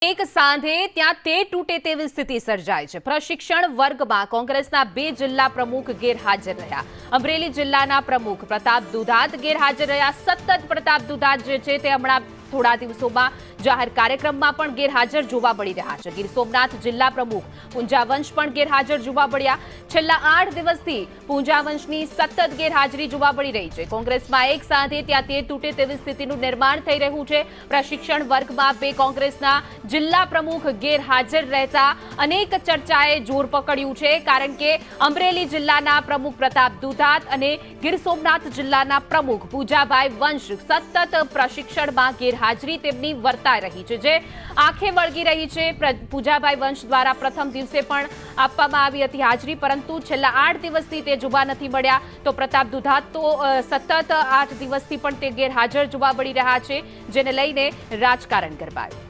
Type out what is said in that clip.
એક સાંધે ત્યાં તે તૂટે તેવી સ્થિતિ સર્જાઈ છે। પ્રશિક્ષણ વર્ગમાં કોંગ્રેસના 2 જિલ્લા પ્રમુખ ગેરહાજર રહ્યા। અમરેલી જિલ્લાના પ્રમુખ પ્રતાપ દુધાત ગેરહાજર રહ્યા। સતત પ્રતાપ દુધાત જે છે તે હમણાં થોડા દિવસોમાં જાહેર કાર્યક્રમમાં પણ ગેરહાજર જોવા મળી રહ્યા છે। ગીર સોમનાથ જિલ્લા પ્રમુખ પૂંજાવંશ પણ ગેરહાજર જોવા મળ્યા। છેલ્લા 8 દિવસથી પૂંજાવંશની સતત ગેરહાજરી જોવા મળી રહી છે। કોંગ્રેસમાં એક સાંધે ત્યાં તે તૂટે તેવી સ્થિતિનું નિર્માણ થઈ રહ્યું છે। પ્રશિક્ષણ વર્ગમાં 2 કોંગ્રેસના જિલ્લા પ્રમુખ ગેરહાજર રહેતા અનેક ચર્ચાએ જોર પકડ્યું છે, કારણ કે અમરેલી જિલ્લાના પ્રમુખ પ્રતાપ દુધાત અને ગીર સોમનાથ જિલ્લાના પ્રમુખ પૂજાભાઈ વંશ સતત પ્રશિક્ષણમાં ગેરહાજરી તેમની વર્તાઈ રહી છે, જે આંખે વળગી રહી છે। પૂજાભાઈ વંશ દ્વારા પ્રથમ દિવસે પણ આપવામાં આવી હતી હાજરી, પરંતુ છેલ્લા 8 દિવસથી તે જોવા નથી મળ્યા। તો પ્રતાપ દુધાત તો સતત 8 દિવસથી પણ તે ગેરહાજર જોવા મળી રહ્યા છે, જેને લઈને રાજકારણ ગરમાયું।